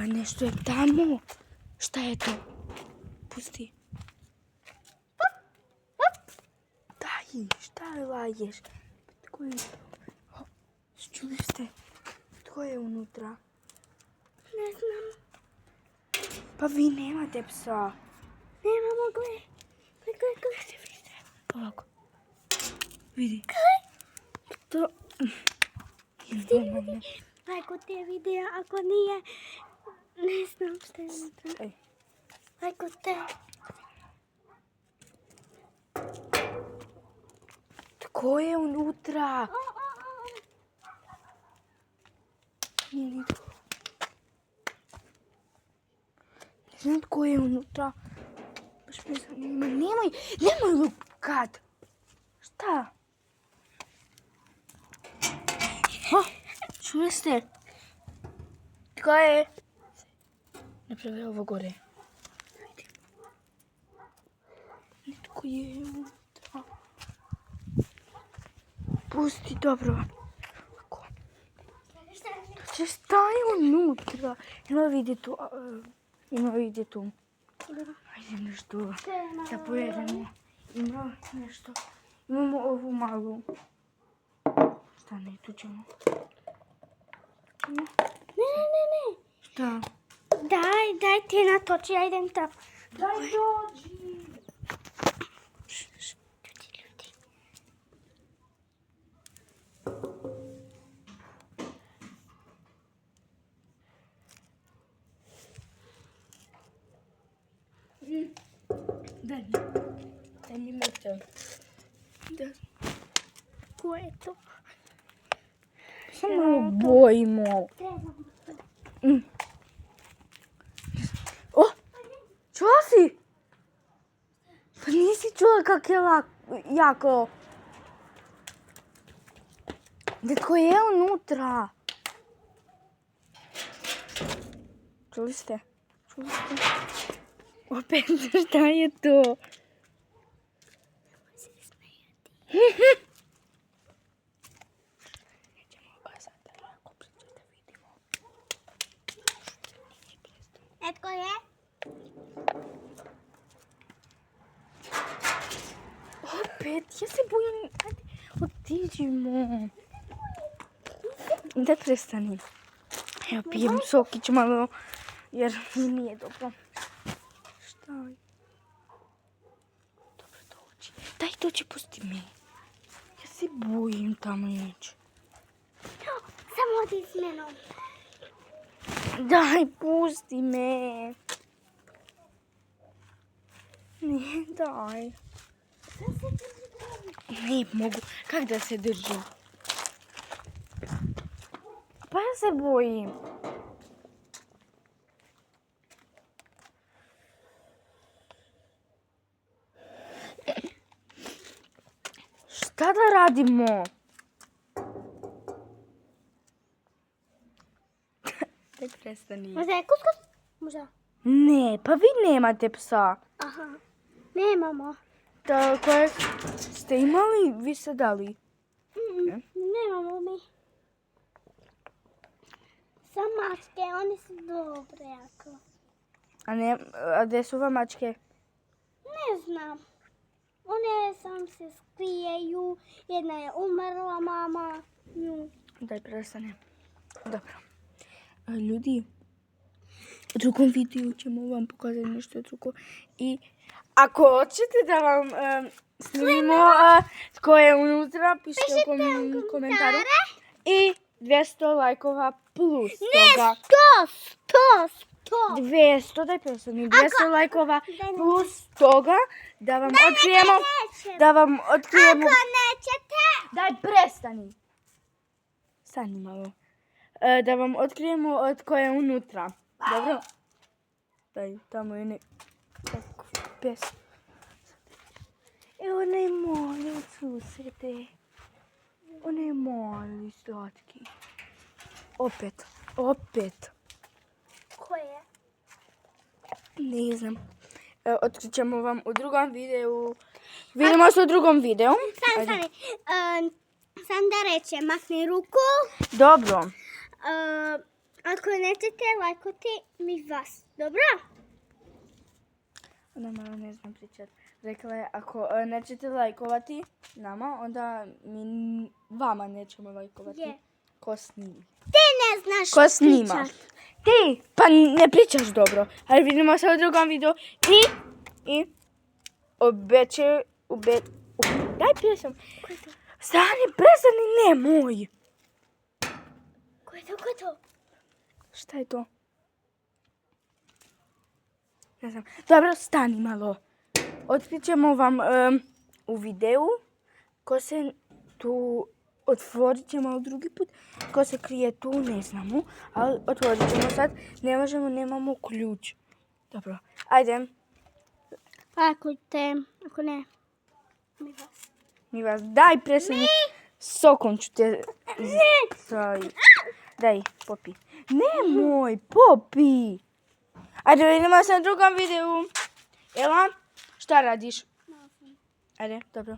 Nešto je tamo. Šta je to? Pusti. Daj, šta laješ? Tko je to? Čuli ste? Tko je unutra? Ne znam. Pa vi nemate psa. Nemamo, gle. Ovako. Vidi. To... Lajko te videa, ako nije, ne znam šta je unutra. Ej. Lajko te. Tko je unutra? Nije niko. Ne znam tko je unutra. Baš me zanima. Nemoj lukat. Šta? Čuli ste? Tko je? Napravi ovo gore. Netko je unutra. Pusti, dobro. Ako. Znači, šta je unutra? Ima vidi tu. Ajde nešto da pojedemo. Ima nešto. Imamo ovu malu. Šta ne, tu ćemo. Ne. Šta? Daj ti natoči, ja idem tam. Daj dođi. Ljudi. Daj mi motel. Ko je to? Samo bojimo. O! Čula si? Pa nisi čula kak je jako. Netko je unutra. Čuli ste? Opet, šta je to? Nećemo kazati, ako bliže da vidimo. Netko je? Opet, ja se bojim. Ajde, otiđimo. Da prestani. Ja pijem sokić malo, jer mi nije dobro. Šta je? Dobro, dođi. Daj, dođi, pusti me. Ja se bojim tamo ići. Samo odi s menom. Daj, pusti me. Ne, daj. Ne mogu. Kak da se držim? Pa ja se bojim. Šta da radimo? Daj prestani. Možda je kuskus? Možda. Ne, pa vi nemate psa. Aha. Nemamo. Kojeg ste imali, vi ste dali. Nemamo mi. Sam mačke, one su dobre jako. A gdje su vam mačke? Ne znam. One sam se skrijeju. Jedna je umrla, mama. Nju. Daj prestane. Dobro. Ljudi, u drugom videu ćemo vam pokazati nešto drugo. I ako hoćete da vam snimimo tko je unutra, pišite u komentaru. I 200 lajkova plus toga. 200, daj prestani. 200 lajkova plus toga da vam otkrijemo. Ako nećete. Daj prestani. Stani malo. Da vam otkrijemo tko je unutra. Dobro? Daj, tamo je pes. Ona je mali od susede. Ona je mali slatki. Opet. Ko je? Ne znam. Otkrit ćemo vam u drugom videu. Vidimo se u drugom videu. Stani. Sam da reče, makni ruku. Dobro. Ako nećete lajkati, mi vas. Dobro? Ona malo ne znam pričat. Rekla je, ako nećete lajkovati nama, onda mi vama nećemo lajkovati. Je. Ko snima? Ti ne znaš Ko snima? pričat. Ti! Pa ne pričaš dobro. Ali vidimo se u drugom videu. I daj pjesam. Ko je to? Stani, prestani, nemoj. Ko je to? Ko je to? Šta je to? Ne znam. Dobro, stani malo. Otkrit ćemo vam u videu ko se tu otvorit ćemo drugi put. Ko se krije tu, ne znamo. Ali otvorit ćemo sad. Ne možemo, nemamo ključ. Dobro, ajde. Lajkujte. Ako ne, mi vas. Mi vas, daj preseni. Sokom ću te... Daj, popi. Nemoj, popi. Ajde, vidimo se na drugom videu. Ela, šta radiš? Ajde, dobro.